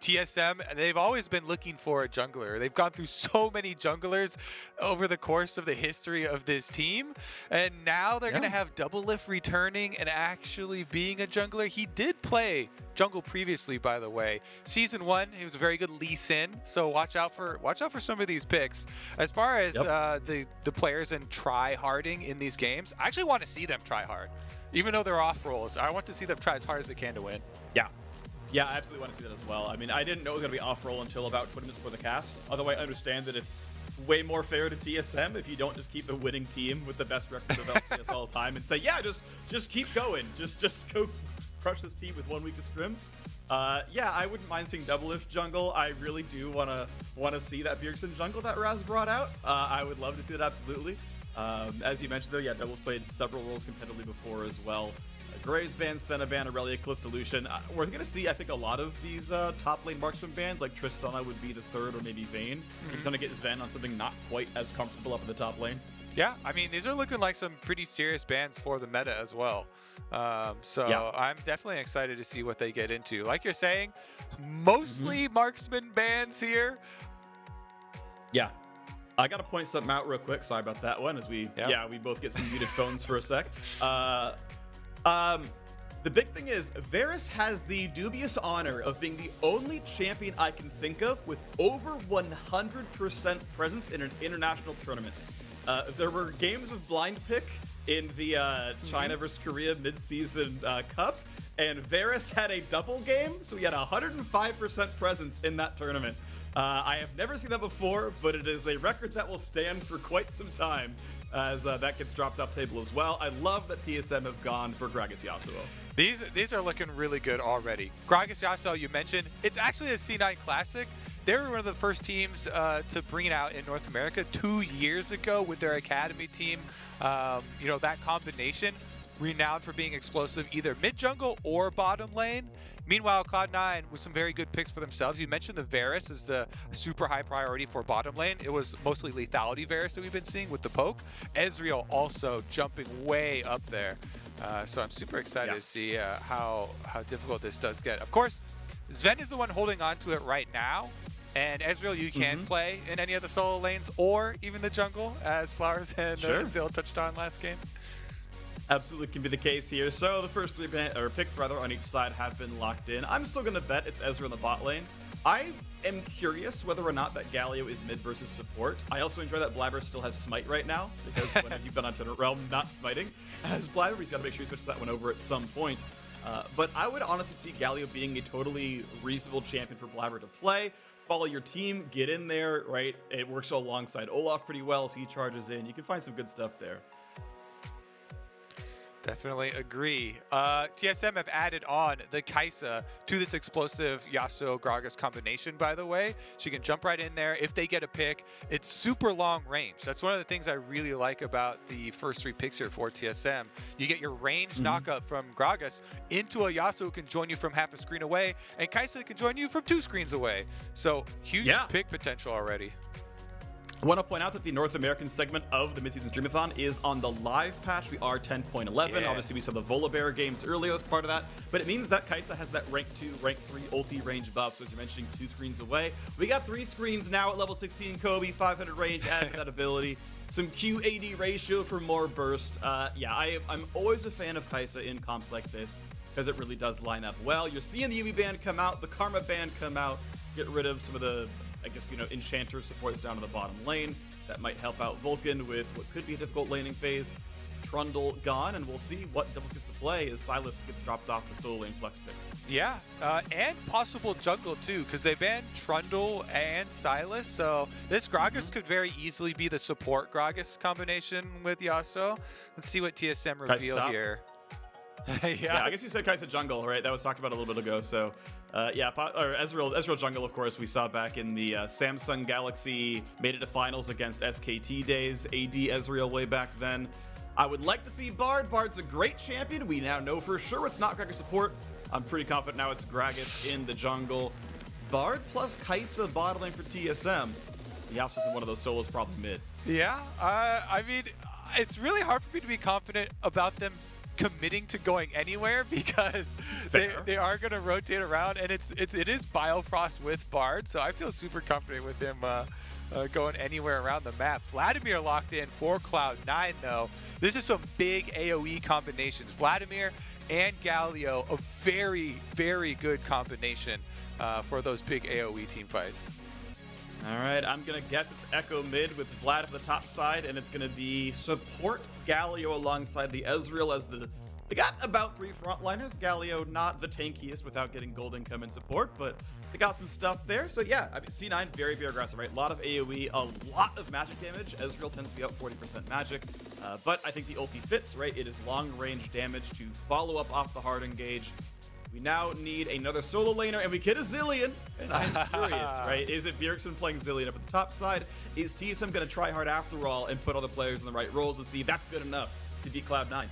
TSM, they've always been looking for a jungler. They've gone through so many junglers over the course of the history of this team, and now they're going to have Doublelift returning and actually being a jungler. He did play jungle previously, by the way. Season 1, he was a very good Lee Sin, so watch out for some of these picks. As far as the players and try-harding in these games, I actually want to see them try hard. Even though they're off rolls, I want to see them try as hard as they can to win. Yeah, I absolutely want to see that as well. I mean, I didn't know it was going to be off-roll until about 20 minutes before the cast. Although I understand that it's way more fair to TSM if you don't just keep the winning team with the best record of LCS all the time and say, yeah, just keep going. Just go crush this team with 1 week of scrims. Yeah, I wouldn't mind seeing Doublelift jungle. I really do want to see that Bjergsen jungle that Raz brought out. I would love to see that, absolutely. As you mentioned, though, yeah, Doublelift played several roles competitively before as well. Graves ban, Senna ban, Aurelia, Callisto Lucian. We're going to see, I think, a lot of these top lane marksman bans, like Tristana would be the third, or maybe Vayne. He's going to get Sven on something not quite as comfortable up in the top lane. Yeah, I mean, these are looking like some pretty serious bans for the meta as well. So I'm definitely excited to see what they get into. Like you're saying, mostly marksman bans here. Yeah. I got to point something out real quick. Sorry about that one, as we both get some muted phones for a sec. The big thing is, Varus has the dubious honor of being the only champion I can think of with over 100% presence in an international tournament. There were games of blind pick in the China versus Korea mid-season cup, and Varus had a double game, so he had 105% presence in that tournament. I have never seen that before, but it is a record that will stand for quite some time as that gets dropped off table as well. I love that TSM have gone for Gragas Yasuo. These are looking really good already. Gragas Yasuo, you mentioned, it's actually a C9 Classic. They were one of the first teams to bring it out in North America 2 years ago with their academy team. You know, that combination, renowned for being explosive either mid-jungle or bottom lane. Meanwhile, Cloud9 with some very good picks for themselves. You mentioned the Varus is the super high priority for bottom lane. It was mostly lethality Varus that we've been seeing with the poke. Ezreal also jumping way up there. So I'm super excited to see how difficult this does get. Of course, Sven is the one holding on to it right now. And Ezreal, you can play in any of the solo lanes or even the jungle, as Flowers and Zale touched on last game. Absolutely can be the case here. So the first three picks rather on each side have been locked in. I'm still going to bet it's Ezreal in the bot lane. I am curious whether or not that Galio is mid versus support. I also enjoy that Blabber still has Smite right now, because when have you been on Tournament Realm not smiting? As Blabber, he's got to make sure he switches that one over at some point. But I would honestly see Galio being a totally reasonable champion for Blabber to play. Follow your team, get in there, right? It works alongside Olaf pretty well, so he charges in. You can find some good stuff there. Definitely agree. TSM have added on the Kai'Sa to this explosive Yasuo Gragas combination, by the way. She can jump right in there if they get a pick. It's super long range. That's one of the things I really like about the first three picks here for TSM. You get your range knockup from Gragas into a Yasuo who can join you from half a screen away, and Kai'Sa can join you from 2 screens away. So huge pick potential already. I want to point out that the North American segment of the midseason Streamathon is on the live patch. We are 10.11. Obviously, we saw the Volibear games earlier as part of that, but it means that Kai'Sa has that rank 2, rank 3 ulti range buff. So as you're mentioning, 2 screens away. We got 3 screens now at level 16. Kobe, 500 range, add to that ability. Some QAD ratio for more burst. I'm always a fan of Kai'Sa in comps like this, because it really does line up well. You're seeing the UV band come out, the Karma band come out, get rid of some of the, I guess, you know, Enchanter supports down to the bottom lane. That might help out Vulcan with what could be a difficult laning phase. Trundle gone, and we'll see what Double gets to play as Silas gets dropped off the solo lane flex pick. Yeah, and possible jungle too, because they banned Trundle and Silas, so this Gragas could very easily be the support Gragas combination with Yasuo. Let's see what TSM reveal here. Yeah, I guess you said Kai'Sa jungle, right? That was talked about a little bit ago. So, Ezreal jungle, of course, we saw back in the Samsung Galaxy made it to finals against SKT days. AD Ezreal way back then. I would like to see Bard. Bard's a great champion. We now know for sure it's not Gragas support. I'm pretty confident now it's Gragas in the jungle. Bard plus Kai'Sa bot lane for TSM. The option for one of those solos probably mid. Yeah, I mean, it's really hard for me to be confident about them committing to going anywhere because they are going to rotate around, and it is Biofrost with Bard, so I feel super confident with him going anywhere around the map. Vladimir locked in for Cloud9 though. This is some big AoE combinations. Vladimir and Galio, a very, very good combination for those big AoE team fights. All right, I'm going to guess it's Echo mid with Vlad at the top side, and it's going to be support Galio alongside the Ezreal as they got about 3 frontliners. Galio not the tankiest without getting gold income and support, but they got some stuff there. So yeah, I mean, C9 very, very aggressive, right? A lot of AoE, a lot of magic damage. Ezreal tends to be up 40% magic, but I think the ulti fits, right? It is long range damage to follow up off the hard engage. We now need another solo laner, and we get a Zilean, and I'm curious, right? Is it Bjergsen playing Zilean up at the top side? Is TSM going to try hard after all and put all the players in the right roles and see if that's good enough to beat Cloud9?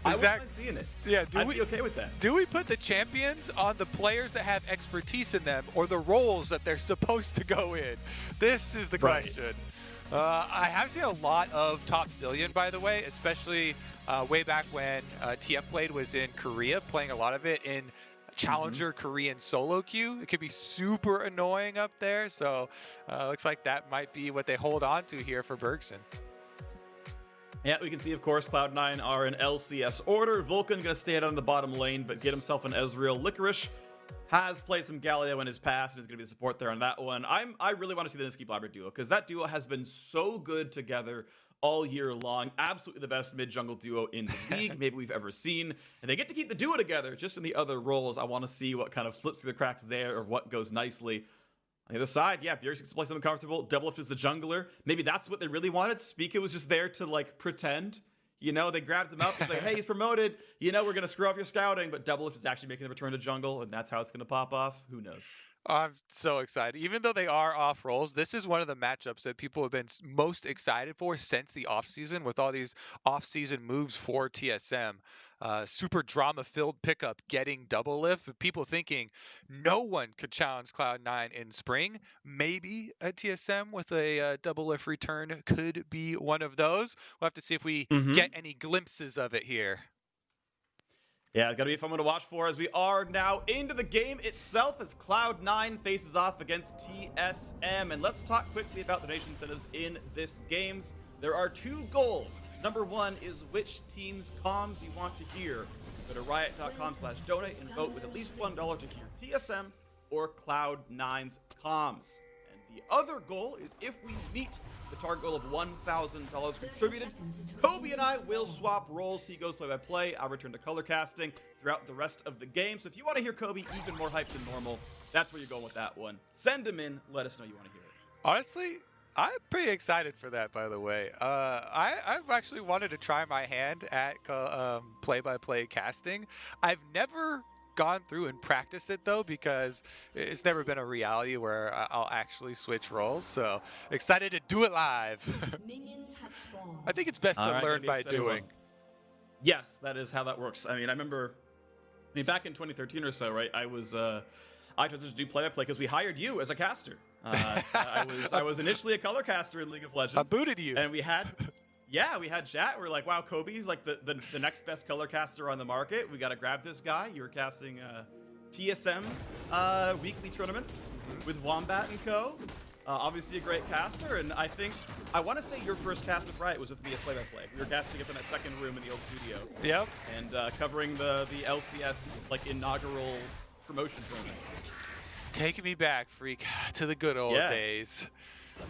I wouldn't mind seeing it. Yeah, I'd be okay with that. Do we put the champions on the players that have expertise in them, or the roles that they're supposed to go in? This is the question. I have seen a lot of top Zilean, by the way, especially way back when TF Blade was in Korea, playing a lot of it in Challenger Korean solo queue. It could be super annoying up there, so looks like that might be what they hold on to here for Bjergsen. Yeah, we can see, of course, Cloud9 are in LCS order. Vulcan going to stay out on the bottom lane, but get himself an Ezreal. Licorice has played some Galio in his past and is going to be the support there on that one. I really want to see the Niski Blabber duo, because that duo has been so good together all year long. Absolutely the best mid-jungle duo in the league maybe we've ever seen. And they get to keep the duo together just in the other roles. I want to see what kind of slips through the cracks there or what goes nicely. On the other side, yeah, Bjergsen gets to play something comfortable. Doublelift is the jungler. Maybe that's what they really wanted. Spica was just there to, like, pretend. You know, they grabbed him up. It's like, hey, he's promoted. You know, we're going to screw off your scouting. But Doublelift is actually making the return to jungle, and that's how it's going to pop off. Who knows? I'm so excited. Even though they are off roles, this is one of the matchups that people have been most excited for since the offseason, with all these offseason moves for TSM. Super drama-filled pickup getting Doublelift. People thinking no one could challenge Cloud9 in spring. Maybe a TSM with a Doublelift return could be one of those. We'll have to see if we get any glimpses of it here. Yeah, it's going to be a fun one to watch for as we are now into the game itself as Cloud9 faces off against TSM. And let's talk quickly about the donation incentives in this games. There are 2 goals. Number 1 is which team's comms you want to hear. Go to riot.com/donate and vote with at least $1 to hear TSM or Cloud9's comms. And the other goal is if we meet the target goal of $1,000 contributed, Kobe and I will swap roles. He goes play-by-play. I'll return to color casting throughout the rest of the game. So if you want to hear Kobe even more hyped than normal, that's where you're going with that one. Send him in. Let us know you want to hear it. Honestly, I'm pretty excited for that, by the way. I've actually wanted to try my hand at play-by-play casting. I've never gone through and practiced it though, because it's never been a reality where I'll actually switch roles. So excited to do it live. I think it's best to learn by doing. Yes, that is how that works. I mean, back in 2013 or so, right? I tried to do play-by-play because we hired you as a caster. I was initially a color caster in League of Legends. I booted you. And we had chat. We're like, wow, Kobe's like the next best color caster on the market. We got to grab this guy. You were casting TSM weekly tournaments with Wombat and Co. Obviously a great caster, and I want to say your first cast with Riot was with me as play-by-play. We were casting up in that second room in the old studio. Yep. And covering the LCS like inaugural promotion tournament. Taking me back, Freak, to the good old days.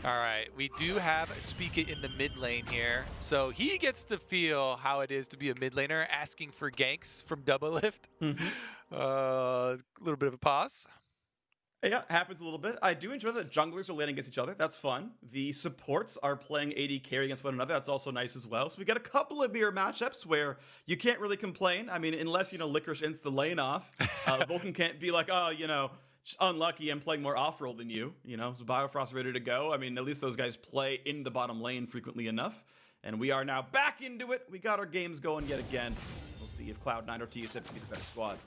All right, we do have Spica in the mid lane here. So he gets to feel how it is to be a mid laner, asking for ganks from Doublelift. A little bit of a pause. Yeah, happens a little bit. I do enjoy that junglers are landing against each other. That's fun. The supports are playing AD carry against one another. That's also nice as well. So we got a couple of mirror matchups where you can't really complain. I mean, unless, Licorice ends the lane off. Vulcan can't be like, oh, unlucky, I'm playing more off-roll than you. So Biofrost ready to go. I mean, at least those guys play in the bottom lane frequently enough. And we are now back into it. We got our games going yet again. We'll see if Cloud9 or TSM can be the better squad.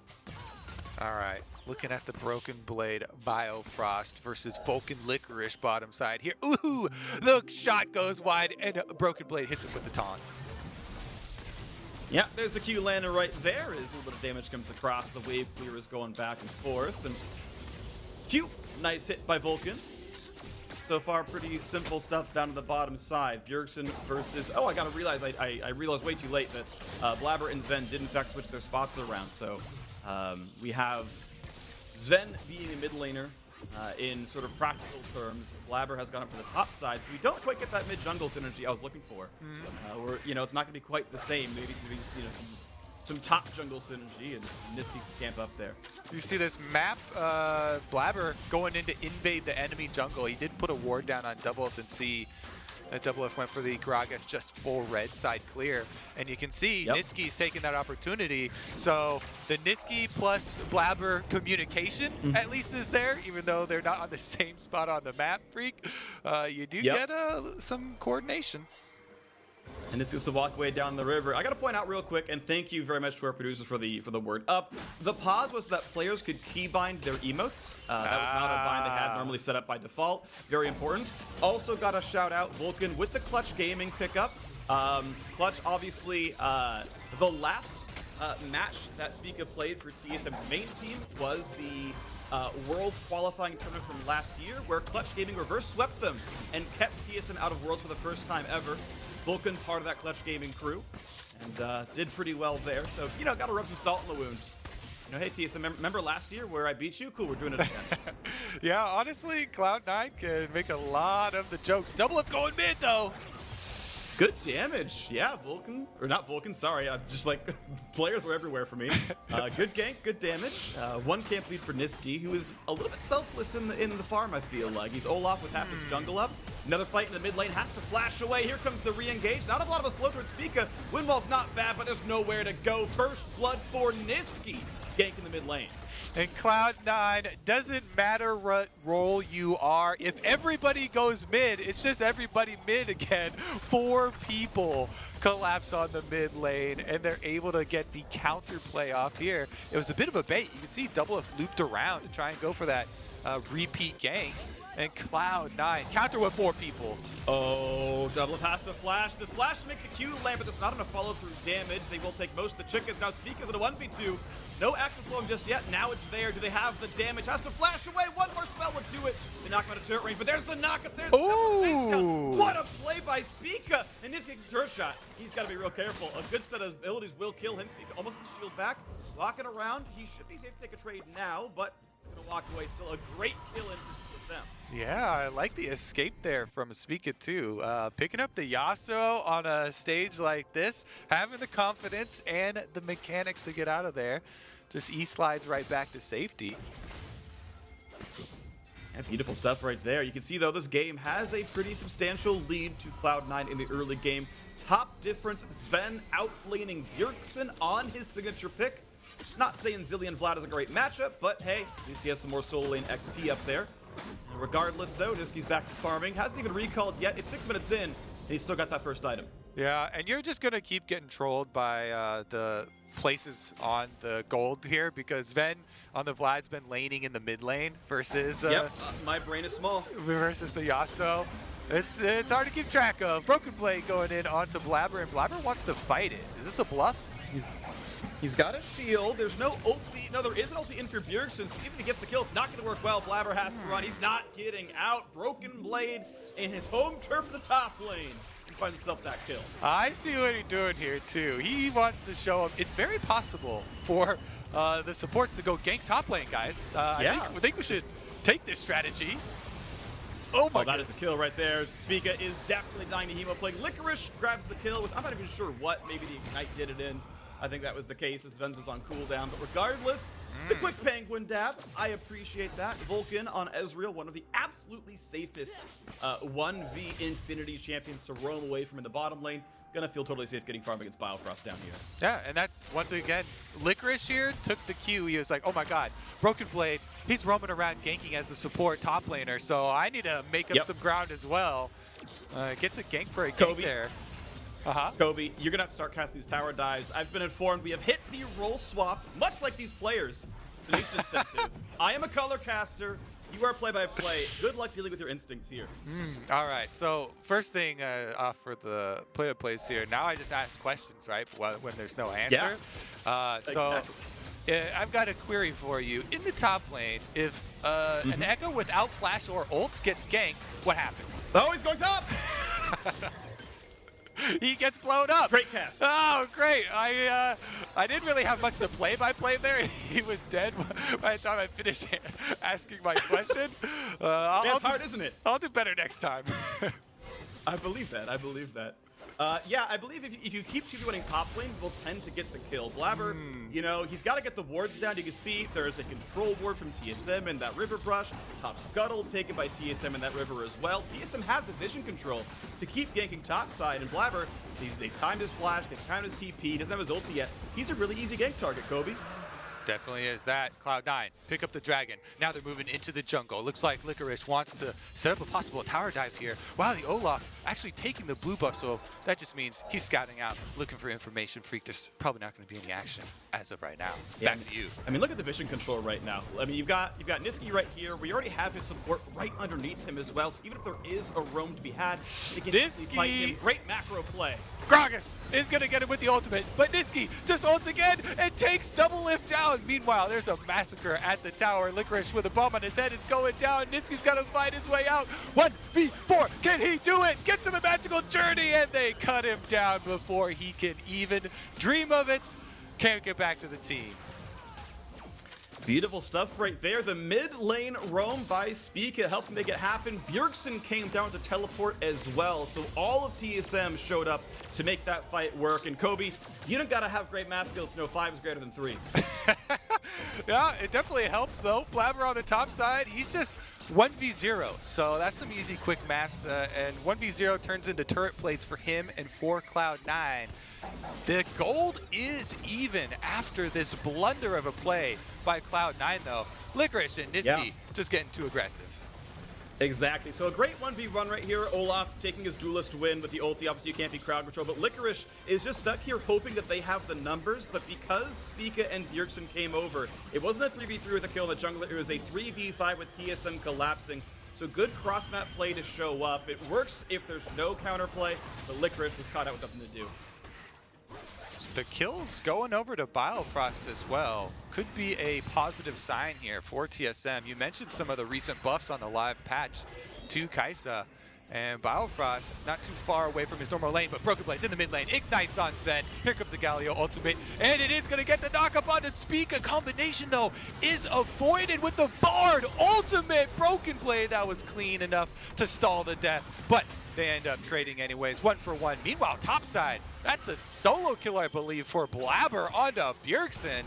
All right, looking at the Broken Blade Biofrost versus Vulcan Licorice bottom side here. Ooh, the shot goes wide, and Broken Blade hits him with the taunt. Yeah, there's the Q landing right there. As a little bit of damage comes across. The wave clear is going back and forth. And Q, nice hit by Vulcan. So far, pretty simple stuff down to the bottom side. Bjergsen versus... Oh, I gotta realize, I realized way too late that Blabber and Sven did in fact switch their spots around. So we have Sven being a mid laner in sort of practical terms. Blabber has gone up to the top side, so we don't quite get that mid jungle synergy I was looking for. Where, you know, it's not gonna be quite the same. Maybe it's gonna be, you know, some top jungle synergy, and Niski can camp up there. You see this map, Blabber going in to invade the enemy jungle. He did put a ward down on Double F and see that Double F went for the Gragas just full red side clear. And you can see Niski's taking that opportunity. So the Niski plus Blabber communication at least is there, even though they're not on the same spot on the map, Freak. You do get some coordination. And it's just the walkway down the river. I gotta point out real quick, and thank you very much to our producers for the word up. The pause was that players could keybind their emotes. That was not a bind they had normally set up by default. Very important. Also got a shout out Vulcan with the Clutch Gaming pickup. Clutch, obviously, the last match that Spica played for TSM's main team was the Worlds qualifying tournament from last year, where Clutch Gaming reverse swept them and kept TSM out of Worlds for the first time ever. Vulcan, part of that Clutch Gaming crew, and did pretty well there. So, you know, gotta rub some salt in the wound. You know, hey, TSM, remember last year where I beat you? Cool, we're doing it again. Yeah, honestly, Cloud9 can make a lot of the jokes. Double F going mid, though. Good damage. Yeah, Vulcan. Or not Vulcan, sorry. Just like, players were everywhere for me. Good gank, good damage. One camp lead for Niski, who is a little bit selfless in the farm, I feel like. He's Olaf with half his jungle up. Another fight in the mid lane, has to flash away. Here comes the re-engage. Not a lot of a slow towards Spica. Windwall's not bad, but there's nowhere to go. First blood for Niski. Gank in the mid lane. And Cloud9, doesn't matter what role you are. If everybody goes mid, it's just everybody mid again. 4 people collapse on the mid lane, and they're able to get the counter play off here. It was a bit of a bait. You can see Double F looped around to try and go for that repeat gank. And Cloud9 counter with 4 people. Oh, Double F has to flash. The flash to make the Q land, but there's not enough follow-through damage. They will take most of the chickens. Now Spica's in a 1v2. No access for him just yet. Now it's there. Do they have the damage? Has to flash away. One more spell would do it. They knock him out of turret range, but there's the knockup. There's the What a play by Spica. And this gets turret shot. He's got to be real careful. A good set of abilities will kill him. Spica almost the shield back. Walking around. He should be safe to take a trade now, but going to walk away. Still a great kill in for TSM. Yeah, I like the escape there from Spica too. Picking up the Yasuo on a stage like this, having the confidence and the mechanics to get out of there. Just E-slides right back to safety. And beautiful stuff right there. You can see, though, this game has a pretty substantial lead to Cloud9 in the early game. Top difference, Sven outlaning Bjergsen on his signature pick. Not saying Zillion Vlad is a great matchup, but hey, at least he has some more solo lane XP up there. And regardless, though, Niski's back to farming. Hasn't even recalled yet. It's 6 minutes in, and he's still got that first item. Yeah, and you're just going to keep getting trolled by the places on the gold here, because Sven on the Vlad's been laning in the mid lane versus my brain is small. Versus the Yasuo. It's hard to keep track of. Broken Blade going in onto Blabber, and Blabber wants to fight it. Is this a bluff? He's got a shield. There's no ulti. No, there is an ulti in for Bjergsen, so even if he gets the kill, it's not going to work well. Blabber has to run. He's not getting out. Broken Blade in his home turf of the top lane. He finds himself that kill. I see what he's doing here, too. He wants to show him. It's very possible for the supports to go gank top lane, guys. I think we should take this strategy. Oh my god. That is a kill right there. Spica is definitely dying to Hemo Plague. Licorice grabs the kill with, I'm not even sure what. Maybe the Ignite did it in. I think that was the case as Sven was on cooldown. But regardless, the quick penguin dab, I appreciate that. Vulcan on Ezreal, one of the absolutely safest 1v Infinity champions to roam away from in the bottom lane. Gonna feel totally safe getting farm against Biofrost down here. Yeah, and that's, once again, Licorice here took the cue. He was like, oh my god, Broken Blade, he's roaming around ganking as a support top laner, so I need to make up some ground as well. Gets a gank for a gank there. Kobe, you're gonna have to start casting these tower dives. I've been informed we have hit the role swap, much like these players. Donation incentive. I am a color caster. You are play-by-play. Good luck dealing with your instincts here. All right. So first thing off for the play-by-plays here. Now I just ask questions, right? When there's no answer. Yeah. So I've got a query for you. In the top lane, if an Echo without flash or ult gets ganked, what happens? Oh, he's going top! He gets blown up. Great cast. Oh, great. I didn't really have much to play there. He was dead by the time I finished asking my question. It's hard, isn't it? I'll do better next time. I believe that. I believe that. Yeah, I believe if you keep 2v winning top lane, we'll tend to get the kill. Blabber, you know, he's got to get the wards down. You can see there's a control ward from TSM in that river brush. Top scuttle taken by TSM in that river as well. TSM has the vision control to keep ganking top side, and Blabber, they've timed his flash, they've timed his TP, doesn't have his ulti yet. He's a really easy gank target, Kobe. Definitely is that. Cloud9, pick up the dragon. Now they're moving into the jungle. Looks like Licorice wants to set up a possible tower dive here. Wow, the Olaf actually taking the blue buff, so that just means he's scouting out, looking for information. Freak, there's probably not going to be any action as of right now. Yeah, Back to you. I mean, look at the vision control right now. I mean, you've got Niski right here. We already have his support right underneath him as well. So even if there is a roam to be had, they can easily fight him. Great macro play. Gragas is going to get him with the ultimate, but Niski just ults again and takes double lift down. Meanwhile, there's a massacre at the tower. Licorice with a bomb on his head is going down. Niski's got to fight his way out. 1v4, can he do it? Get to the magical journey, and they cut him down before he can even dream of it. Can't get back to the team. Beautiful stuff right there. The mid lane roam by Spica helped make it happen. Bjergsen came down to teleport as well. So all of TSM showed up to make that fight work. And Kobe, you don't gotta have great math skills to know 5 is greater than 3. Yeah, it definitely helps though. Blabber on the top side, he's just 1v0. So that's some easy, quick maths. And 1v0 turns into turret plates for him and for Cloud9. The gold is even after this blunder of a play by Cloud9 though. Licorice and Niski just getting too aggressive. Exactly. So a great 1v1 right here. Olaf taking his duelist win with the ulti. Obviously, you can't be crowd control, but Licorice is just stuck here hoping that they have the numbers. But because Spica and Bjergsen came over, it wasn't a 3v3 with a kill in the jungle. It was a 3v5 with TSM collapsing. So good cross-map play to show up. It works if there's no counterplay, but Licorice was caught out with nothing to do. The kills going over to Biofrost as well could be a positive sign here for TSM. You mentioned some of the recent buffs on the live patch to Kai'Sa, and Biofrost not too far away from his normal lane, but Broken Blade's in the mid lane, ignites on Sven. Here comes the Galio ultimate, and it is going to get the knock up onto Spica. Combination though is avoided with the Bard ultimate. Broken Blade that was clean enough to stall the death, but they end up trading anyways, 1 for 1. Meanwhile, topside, that's a solo kill, I believe, for Blabber onto Bjergsen.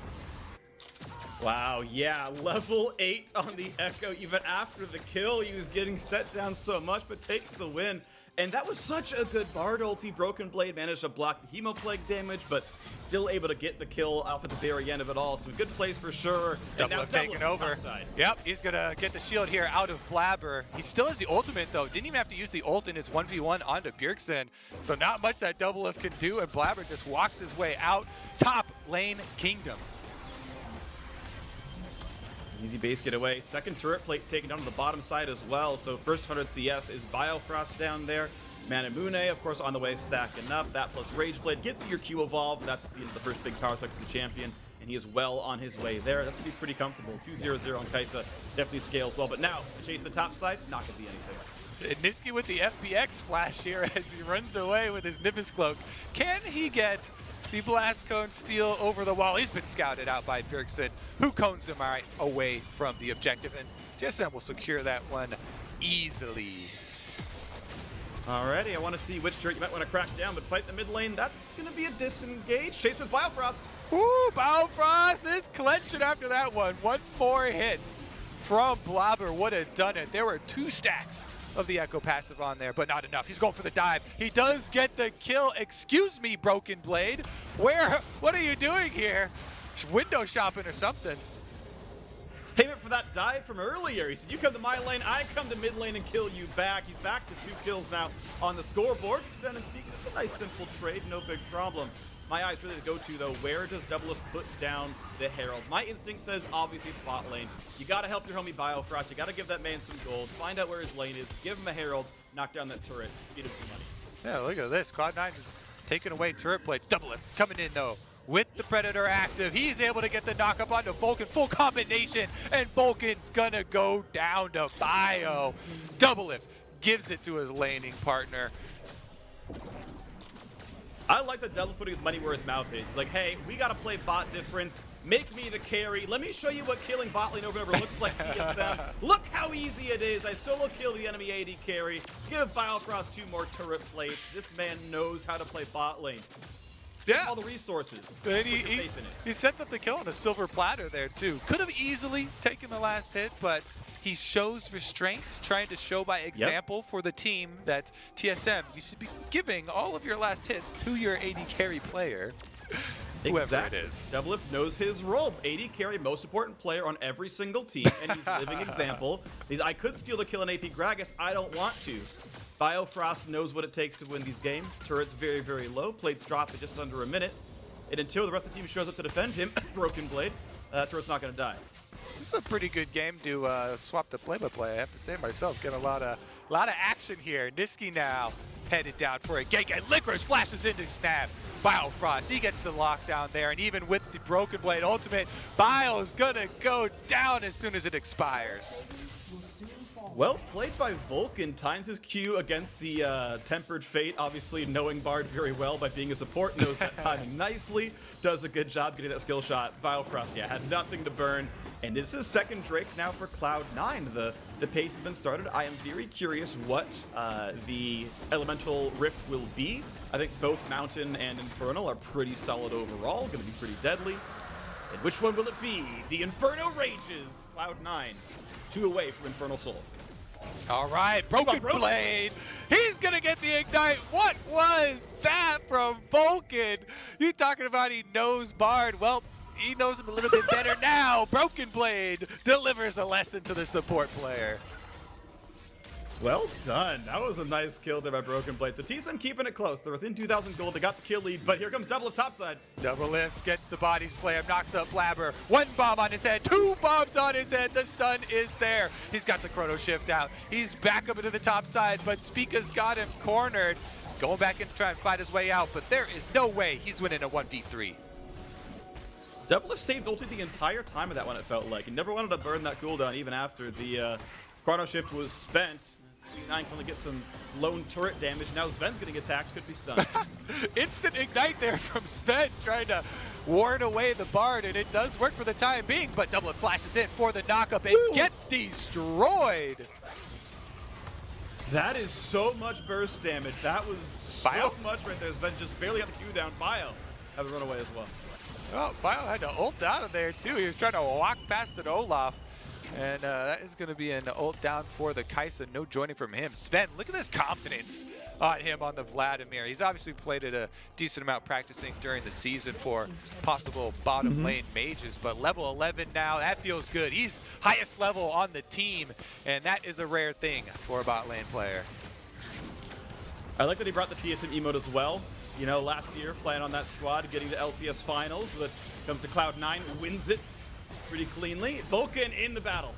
Wow, yeah, level 8 on the Echo. Even after the kill, he was getting set down so much, but takes the win. And that was such a good Bard ulti. Broken Blade managed to block the Hemoplague damage, but still able to get the kill off at the very end of it all. Some good plays for sure. Double taken over. Yep, he's going to get the shield here out of Blabber. He still has the ultimate, though. Didn't even have to use the ult in his 1v1 onto Bjergsen. So not much that double lift can do, and Blabber just walks his way out. Top lane kingdom. Easy base getaway. Second turret plate taken down to the bottom side as well. So first 100 CS is Biofrost down there. Manamune, of course, on the way, stacking up. That plus Rage Blade gets your Q evolved. That's the first big power click for the champion, and he is well on his way there. That's going to be pretty comfortable. 2-0-0 on Kai'Sa definitely scales well. But now, to chase the top side, not going to be anything. Niski with the FBX flash here as he runs away with his Nimbus Cloak. Can he get the Blast Cone steal over the wall? He's been scouted out by Bjergsen, who cones him right away from the objective, and TSM will secure that one easily. Alrighty, I want to see which turret you might want to crack down, but fight the mid lane. That's going to be a disengage. Chase with Biofrost. Ooh, Biofrost is clenching after that one. 1-4 hit from Blabber would have done it. There were 2 stacks of the Echo passive on there, but not enough. He's going for the dive. He does get the kill. Excuse me, Broken Blade. What are you doing here? Window shopping or something? payment for that dive from earlier. He said, you come to my lane, I come to mid lane and kill you back. He's back to 2 kills now on the scoreboard. Sven and speaking, it's a nice simple trade, no big problem. My eyes really to go to though, where does Doublelift put down the Herald? My instinct says obviously it's bot lane. You gotta help your homie Biofrost, you gotta give that man some gold, find out where his lane is, give him a Herald, knock down that turret, feed him some money. Yeah, look at this. Cloud9 just taking away turret plates. Doublelift coming in though. With the Predator active, he's able to get the knock up onto Vulcan, full combination, and Vulcan's gonna go down to Bio. Doublelift gives it to his laning partner. I like that Devil's putting his money where his mouth is. He's like, hey, we gotta play bot difference. Make me the carry. Let me show you what killing bot lane over and over looks like TSM. Look how easy it is. I solo kill the enemy AD carry. Give Biofrost 2 more turret plates. This man knows how to play bot lane. Yeah. All the resources. And he sets up the kill on a silver platter there too. Could have easily taken the last hit, but he shows restraint, trying to show by example for the team that TSM, you should be giving all of your last hits to your AD carry player, whoever it is. Doublelift knows his role. AD carry, most important player on every single team, and he's living example. I could steal the kill on AP Gragas, I don't want to. Biofrost knows what it takes to win these games. Turret's very, very low. Plates drop at just under a minute. And until the rest of the team shows up to defend him, Broken Blade, turret's not going to die. This is a pretty good game to swap the play-by-play, I have to say myself. Get a lot of action here. Niski now headed down for a gank, and Licorice flashes into snap. Biofrost, he gets the lockdown there, and even with the Broken Blade ultimate, Bio's gonna go down as soon as it expires. Well played by Vulcan, times his Q against the Tempered Fate, obviously knowing Bard very well by being a support, knows that timing nicely, does a good job getting that skill shot. Biofrost, yeah, had nothing to burn, and this is second Drake now for Cloud9. The pace has been started. I am very curious what the Elemental Rift will be. I think both Mountain and Infernal are pretty solid overall, going to be pretty deadly. And which one will it be? The Inferno rages, Cloud9, 2 away from Infernal Soul. All right, Broken Blade. He's going to get the Ignite. What was that from Vulcan? You talking about he knows Bard. Well, he knows him a little bit better now. Broken Blade delivers a lesson to the support player. Well done. That was a nice kill there by Broken Blade. So TSM keeping it close. They're within 2,000 gold. They got the kill lead, but here comes Doublelift topside. Doublelift gets the body slam, knocks up Blabber. 1 bomb on his head, 2 bombs on his head. The stun is there. He's got the chrono shift out. He's back up into the top side, but Spica's got him cornered. Going back in to try and fight his way out, but there is no way he's winning a 1v3. Doublelift saved ulti the entire time of that one, it felt like. He never wanted to burn that cooldown even after the chrono shift was spent. 9 can only get some lone turret damage. Now Sven's getting attacked, could be stunned. Instant ignite there from Sven, trying to ward away the Bard, and it does work for the time being, but Doublelift flashes in for the knockup and gets destroyed. That is so much burst damage. That was so much right there. Sven just barely got the Q down. Bio had to run away as well. Oh, Bio had to ult out of there too. He was trying to walk past an Olaf. And that is going to be an ult down for the Kai'Sa. No joining from him. Sven, look at this confidence on him on the Vladimir. He's obviously played it a decent amount practicing during the season for possible bottom lane mages. But level 11 now, that feels good. He's highest level on the team. And that is a rare thing for a bot lane player. I like that he brought the TSM emote as well. You know, last year playing on that squad, getting to LCS finals. But comes to Cloud9, wins it pretty cleanly. Vulcan in the battle.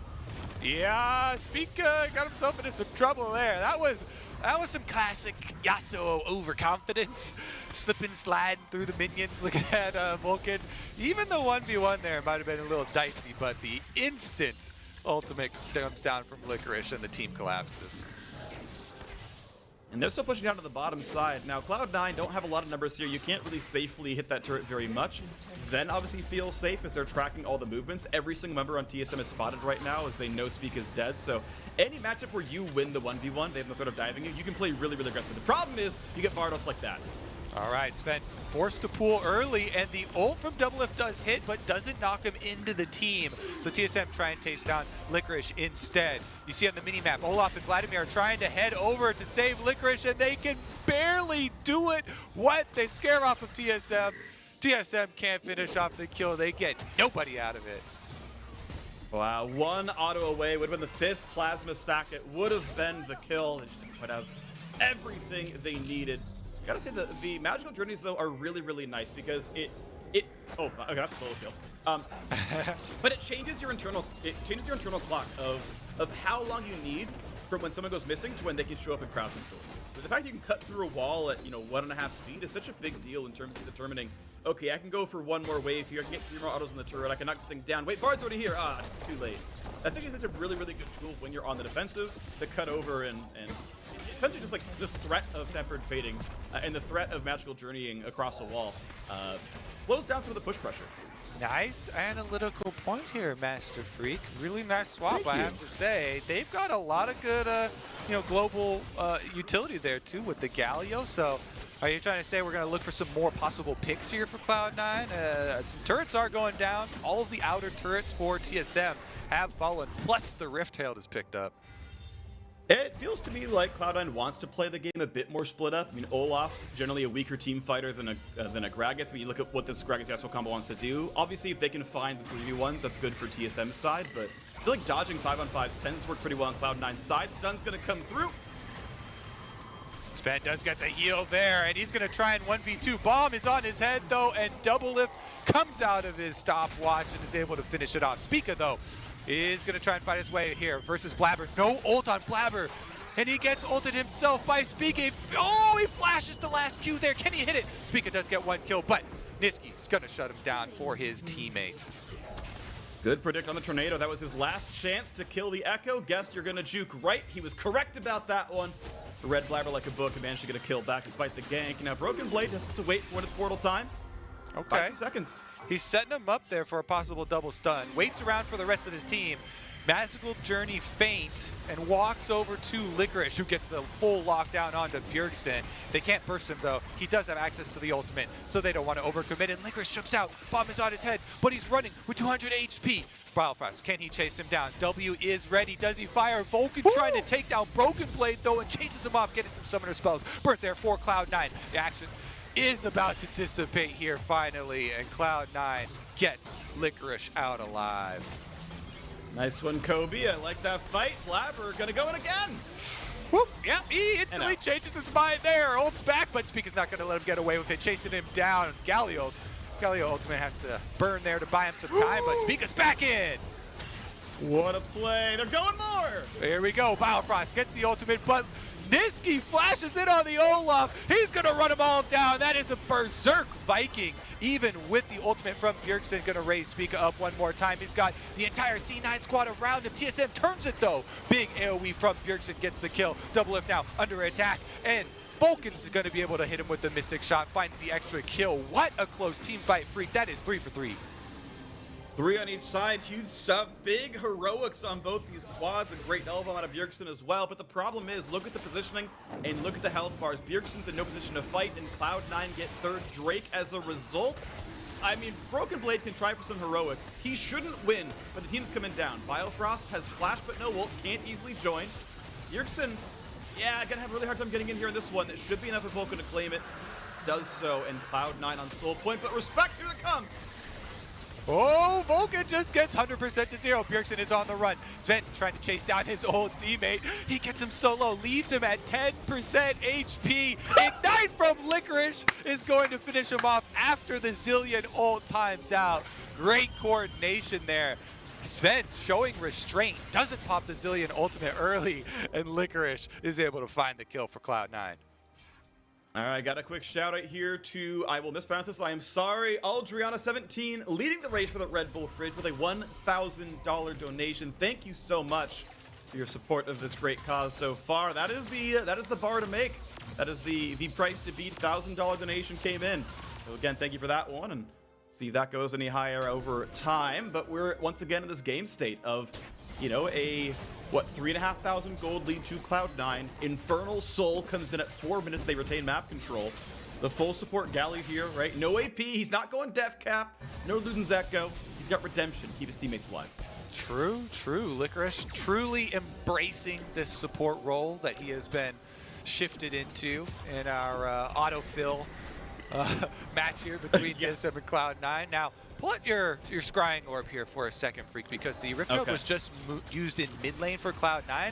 Yeah, Spica got himself into some trouble there. That was some classic Yasuo overconfidence. Slipping, sliding through the minions, looking at Vulcan. Even the 1v1 there might have been a little dicey, but the instant ultimate comes down from Licorice and the team collapses. And they're still pushing down to the bottom side. Now, Cloud9 don't have a lot of numbers here. You can't really safely hit that turret very much. Sven obviously feels safe as they're tracking all the movements. Every single member on TSM is spotted right now as they know Speak is dead. So any matchup where you win the 1v1, they have no threat of diving you, you can play really, really aggressive. The problem is you get Bardos like that. All right, Sven's forced to pull early, and the ult from Doublelift does hit, but doesn't knock him into the team. So TSM try and chase down Licorice instead. You see on the minimap, Olaf and Vladimir are trying to head over to save Licorice, and they can barely do it. What? They scare off of TSM. TSM can't finish off the kill. They get nobody out of it. Wow, one auto away would have been the 5th plasma stack. It would have been the kill. They just didn't quite have everything they needed. Gotta say that the magical journeys though are really nice because oh okay, that's a solo kill. But it changes your internal clock of how long you need from when someone goes missing to when they can show up in crowd control. So the fact you can cut through a wall at 1.5 speed is such a big deal in terms of determining, okay, I can go for one more wave here, I can get 3 more autos in the turret, I can knock this thing down. Wait, Bard's already here. Ah, it's too late. That's actually such a really good tool when you're on the defensive to cut over and essentially just like the threat of tempered fading and the threat of magical journeying across a wall slows down some of the push pressure. Nice analytical point here, Master Freak. Really nice swap, I have to say. They've got a lot of good, global utility there too with the Galio. So, are you trying to say we're going to look for some more possible picks here for Cloud9? Some turrets are going down. All of the outer turrets for TSM have fallen. Plus, the Rift Hailed is picked up. It feels to me like Cloud9 wants to play the game a bit more split up. I mean, Olaf, generally a weaker team fighter than a Gragas. I mean, you look at what this Gragas-Yasuo combo wants to do. Obviously, if they can find the 3v1s, that's good for TSM's side, but I feel like dodging 5-on-5s tends to work pretty well on Cloud9's side. Stun's going to come through. Sven does get the heal there, and he's going to try and 1v2. Bomb is on his head, though, and double lift comes out of his stopwatch and is able to finish it off. Spica, though, is going to try and fight his way here versus Blabber. No ult on Blabber, and he gets ulted himself by Spica. Oh, he flashes the last Q there. Can he hit it? Spica does get 1 kill, but Niski's going to shut him down for his teammate. Good predict on the Tornado. That was his last chance to kill the Echo. Guessed you're going to juke right. He was correct about that one. The Red Blabber like a book and managed to get a kill back despite the gank. Now Broken Blade has to wait for when it's portal time. Okay. 5 seconds. He's setting him up there for a possible double stun. Waits around for the rest of his team. Magical Journey feint and walks over to Licorice, who gets the full lockdown onto Bjergsen. They can't burst him though. He does have access to the ultimate, so they don't want to overcommit. And Licorice jumps out. Bomb is on his head, but he's running with 200 HP. Brilefrost, can he chase him down? W is ready. Does he fire? Vulcan trying to take down Broken Blade though and chases him off, getting some summoner spells. Burnt there for Cloud9. The action is about to dissipate here finally, and Cloud9 gets Licorice out alive. Nice one, Kobe. I like that fight. Blabber gonna go in again. Whoop, yeah, he instantly changes his mind there. Ult's back, but Spica's not gonna let him get away with it, chasing him down. Galio ultimate has to burn there to buy him some time, but Spica's back in. What a play. They're going more. Here we go. Brilefrost gets the ultimate, but Niski flashes in on the Olaf. He's going to run them all down. That is a berserk Viking. Even with the ultimate from Bjergsen, going to raise Spica up one more time. He's got the entire C9 squad around him. TSM turns it though. Big AoE from Bjergsen gets the kill. Double lift now, under attack. And Vulcan's going to be able to hit him with the Mystic Shot. Finds the extra kill. What a close team fight, Freak. That is 3 for 3. 3 on each side, huge stuff, big heroics on both these squads, a great elbow out of Bjergsen as well, but the problem is, look at the positioning and look at the health bars. Bjergsen's in no position to fight, and Cloud9 get 3rd Drake as a result. I mean, Broken Blade can try for some heroics. He shouldn't win, but the team's coming down. Biofrost has flash but no ult, can't easily join. Bjergsen, yeah, gonna have a really hard time getting in here in this one. It should be enough for Vulcan to claim it. Does so, and Cloud9 on soul point, but respect, here it comes. Oh, Vulcan just gets 100% to 0. Bjergsen is on the run. Sven trying to chase down his old teammate. He gets him solo, leaves him at 10% HP. Ignite from Licorice is going to finish him off after the Zillion ult times out. Great coordination there. Sven showing restraint, doesn't pop the Zillion ultimate early, and Licorice is able to find the kill for Cloud9. All right, got a quick shout out here to, I will mispronounce this, I am sorry, Aldriana17, leading the race for the Red Bull Fridge with a $1,000 donation. Thank you so much for your support of this great cause so far. That is the bar to make. That is the price to beat. $1,000 donation came in. So again, thank you for that one, and see if that goes any higher over time. But we're once again in this game state of, you know, a 3,500 gold lead to Cloud9. Infernal Soul comes in at 4 minutes. They retain map control. The full support Galley here, right? No AP. He's not going death cap. No losing Echo. He's got redemption. Keep his teammates alive. True. Licorice truly embracing this support role that he has been shifted into in our autofill match here between TSM and Cloud9. Now, pull out your scrying orb here for a second, Freak, because the Rift Orb was just used in mid lane for Cloud9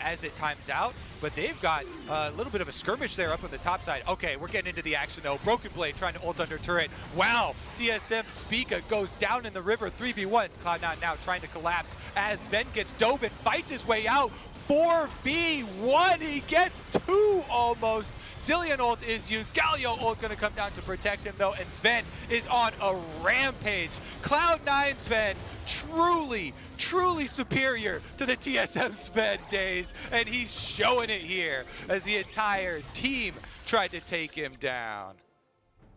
as it times out. But they've got a little bit of a skirmish there up on the top side. Okay, we're getting into the action though. Broken Blade trying to ult under turret. Wow, TSM Spica goes down in the river 3v1. Cloud9 now trying to collapse as Sven gets dove and fights his way out. 4v1, he gets 2 almost. Zillion ult is used. Galio ult gonna come down to protect him though, and Sven is on a rampage. Cloud9 Sven, truly superior to the TSM Sven days, and he's showing it here as the entire team tried to take him down.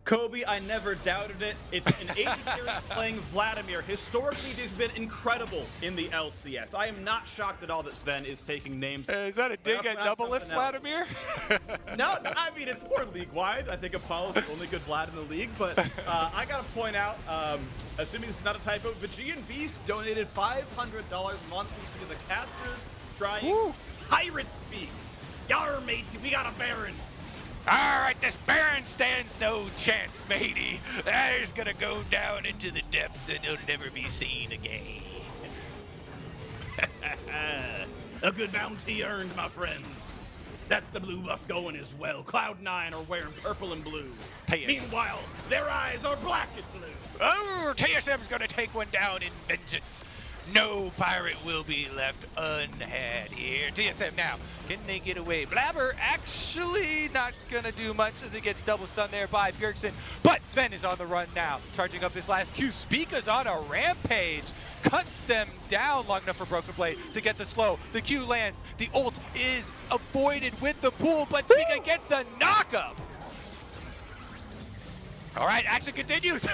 Kobe, I never doubted it. It's an Asian carry playing Vladimir. Historically, they've been incredible in the LCS. I am not shocked at all that Sven is taking names. Is that a dig at double lift, Vladimir? No, I mean, it's more league-wide. I think Apollo's the only good Vlad in the league, but I gotta point out, assuming this is not a typo, Vajian Beast donated $500 monstrously to the casters, trying pirate speak. Yar, matey, we got a Baron. All right, this Baron stands no chance, matey. He's gonna go down into the depths and he'll never be seen again. A good bounty earned, my friends. That's the blue buff going as well. Cloud9 are wearing purple and blue. Meanwhile, their eyes are black and blue. Oh, TSM's gonna take one down in vengeance. No pirate will be left unhad here. TSM now, can they get away? Blabber actually not gonna do much as he gets double stunned there by Bjergsen, but Sven is on the run now, charging up his last Q. Spica's on a rampage, cuts them down long enough for Broken Blade to get the slow. The Q lands, the ult is avoided with the pool, but Spica gets the knockup. All right, action continues.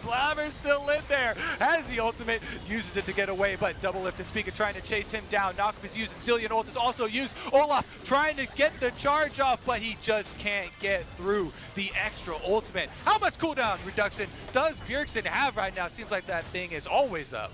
Blabber's still lit there. Has the ultimate, uses it to get away, but double lift and Spica trying to chase him down. Knockup is used, and Zillion ult is also used. Olaf trying to get the charge off, but he just can't get through the extra ultimate. How much cooldown reduction does Bjergsen have right now? Seems like that thing is always up.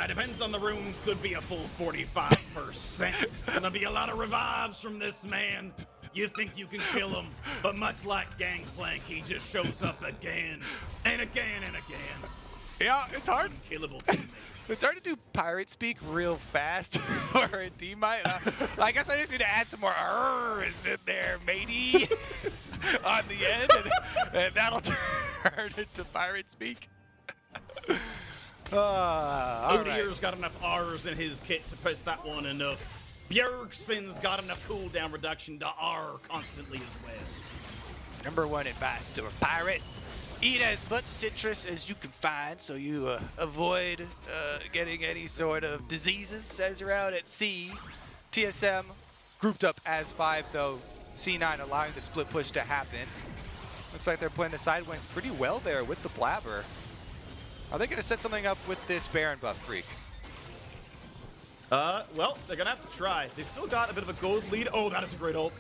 Depends on the runes, could be a full 45%. Gonna be a lot of revives from this man. You think you can kill him, but much like Gangplank, he just shows up again and again and again. Yeah, it's hard. Unkillable teammate. It's hard to do pirate speak real fast for a teammate. I guess I just need to add some more "r's" in there, matey, on the end, and that'll turn into pirate speak. Odier's got enough R's in his kit to press that one enough. Bjergsen's got enough cooldown reduction to R constantly as well. Number one advice to a pirate: eat as much citrus as you can find so you avoid getting any sort of diseases as you're out at sea. TSM grouped up as 5 though. C9 allowing the split push to happen. Looks like they're playing the side wings pretty well there with the Blabber. Are they going to set something up with this Baron buff, Freak? Well, they're gonna have to try. They've still got a bit of a gold lead. Oh, that is a great ult.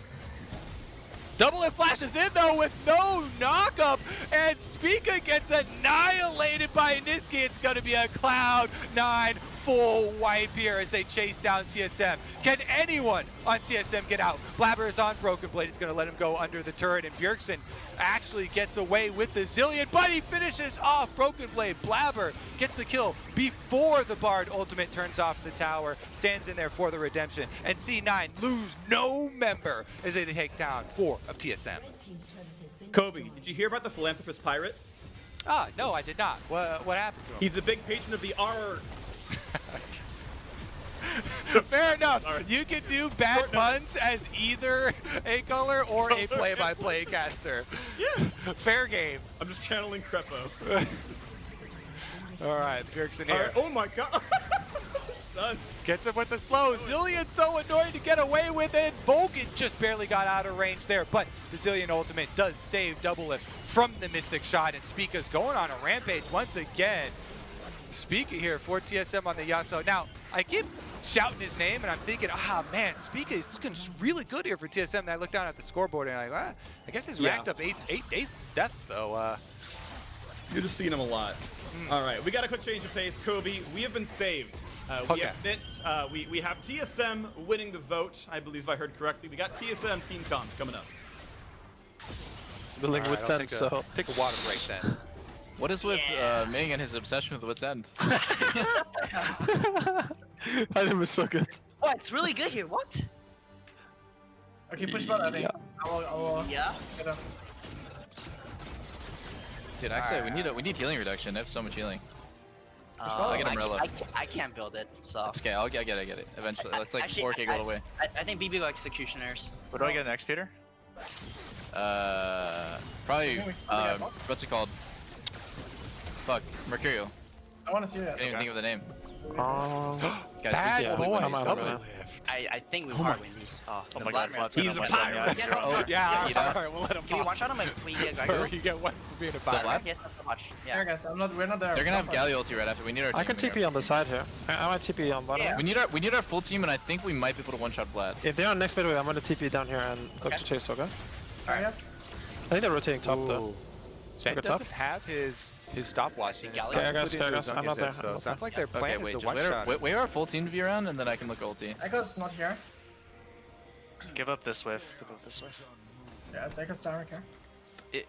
Double it flashes in though with no knockup, and Spica gets annihilated by Niski. It's gonna be a Cloud9 full wipe here as they chase down TSM. Can anyone on TSM get out? Blabber is on Broken Blade. He's gonna let him go under the turret, and Bjergsen actually gets away with the Zillion, but he finishes off Broken Blade. Blabber gets the kill before the Bard ultimate turns off the tower, stands in there for the redemption, and C9 lose no member as they take down 4 of TSM. Kobe, did you hear about the philanthropist pirate? No, I did not. What happened to him? He's a big patron of the arts. Fair enough. Sorry. You can do bad puns as either a color or a play-by-play caster. Yeah. Fair game. I'm just channeling Crepo. All right, Bjergsen here. Right. Oh my god. Stunned. Gets him with the slow. Zillion's so annoying to get away with it. Volgan just barely got out of range there, but the Zillion ultimate does save double lift from the Mystic shot, and Spica's going on a rampage once again. Spica here for TSM on the Yasuo. Now, I keep shouting his name, and I'm thinking, man, Spica is looking really good here for TSM. And I look down at the scoreboard, and I'm like, I guess he's racked up eight deaths, though. You're just seeing him a lot. All right, we got a quick change of pace. Kobe, we have been saved. We admit, we have TSM winning the vote, I believe if I heard correctly. We got TSM team comms coming up. Building with 10, take a water break then. What is with Ming and his obsession with Wit's End? That name was so good. Oh, it's really good here. What? Okay, push button, I think. Yeah. I will Yeah. get up. Dude, actually, we need healing reduction. I have so much healing. I get Umbrella. I can't build it, so. It's okay. I get it. Eventually, let's like Actually, 4K all the way. I think BB go executioners. What do I get next, Peter? Probably. Okay, What's it called? Fuck, Mercurial. I want to see that. I can't even think of the name. Guys, Bad we did boy. I'm out Double of it. lift. I think we hard win these. Oh, Oh the my god, Vladimir- Vlad's He's gonna a win. pirate. Yes, Oh, Yeah, you know? alright, we'll let him Can we one shot him if we get Or guys? you get one for being a Vlad? pirate. Yes, not so much. Here, Yeah. guys, we're not there. They're gonna have Galio ulti right after. We need our team. I can TP on the side here. I might TP on bottom. Yeah. We need our full team, and I think we might be able to one-shot Vlad. If they're on next midway, I'm gonna TP down here and look Okay. to chase Soga. Alright. I think they're rotating top though. Sven Look at doesn't have his stopwatch. And it's Okay, I guess, included his I'm not there, so I'm it not sounds like their Okay, plan is wait, to just one-shot. wait our full team to be around, and then I can look ulti. Echo's not here. Give up this wave. Give up this wave. Yeah, it's Echo's down here.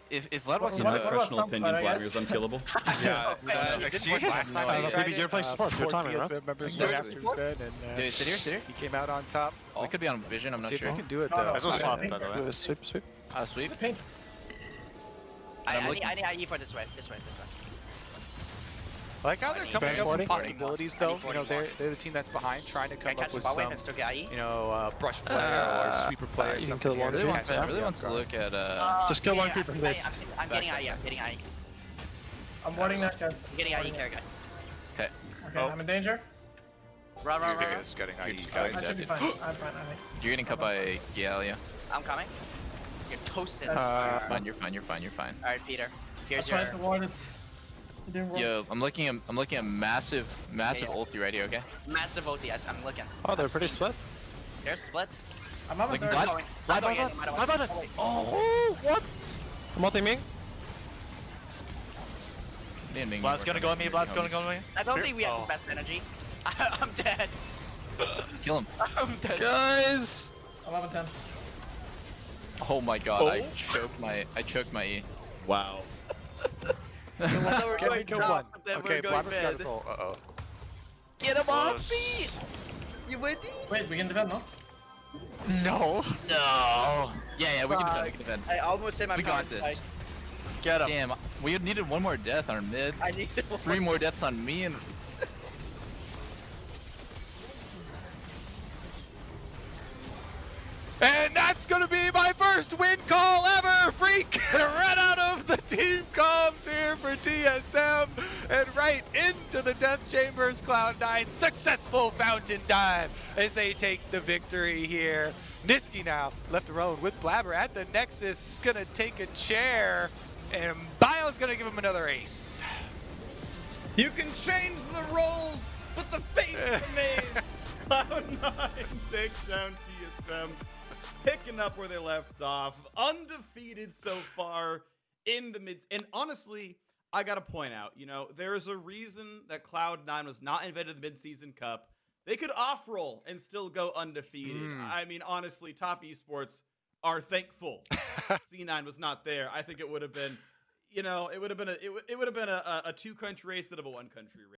If Vlad walks In in my What the... about professional Sunspot, opinion, I Vladimir guess? is unkillable. Yeah, He didn't excuse work me? last time No, he no, tried baby, it, you're playing support, your four timing, right? TSM members Sorry. went after Sven, and Dude, sit here. he came out on top. We could be on vision, I'm not See if sure. they can do it No, no, though. This was Okay. swapped, by the way. Do a sweep, sweep. Sweep. Paint. I I'm need looking- I need for this way. I like how they're coming up with 40? possibilities though. You know, they're the team that's behind, trying to Can I come catch up the with bot wave some, and still get IE? you know, brush player or sweeper player. you can something kill here one. to Really catch wants them to off guard. look at Just kill one yeah, creeper I'm list. getting IE. I'm getting IE. I'm warding that, guys. I'm getting IE care, guys. Okay. Okay, Oh. I'm in danger. Run. Just getting IE, just- I guys. should be fine. I'm fine, I think. You're getting cut by Galio. I'm coming. You're toasted. Fine, you're fine. Alright, Peter. I Here's tried your. to ward it. It didn't work. Yo, I'm looking at massive Yeah. ulti right here, okay? Massive OTS. I'm looking. Oh, they're I'm pretty seeing. split. They're split. I'm up Like there. Vlad- Going. Vlad, I'm going Vlad, in, no matter Vlad, what. Vlad. Oh, wait. Oh, what? I'm ulting Ming. Vlad's gonna go on me. Vlad's gonna go on me. I don't think we have Oh. the best energy. I'm dead. Kill him. I'm dead. Guys! 11-10. Oh my god, I choked my E. Wow. Can we kill one? Okay, Blabber's got his ult. Uh-oh. Get him off Close. me! You win these? Wait, we can defend, no? No. No. Yeah, we can defend. I almost said my We power got this. spike. Get him. Damn, we needed one more death on our mid. I need 3 more deaths on me, and And that's gonna be my first win call ever! Freak! Right out of the team comms here for TSM, and right into the Death Chambers Cloud9. Successful fountain dive as they take the victory here. Niski now left alone with Blabber at the Nexus, gonna take a chair, and Bio's gonna give him another ace. You can change the roles, but the face remains. Cloud9 takes down TSM, picking up where they left off. Undefeated so far in the mid. And honestly, I gotta point out, you know, there is a reason that Cloud9 was not invited to the mid-season cup. They could off-roll and still go undefeated. I mean, honestly, top esports are thankful C9 was not there. I think it would have been, you know, it would have been a 2-country race instead of a 1-country race.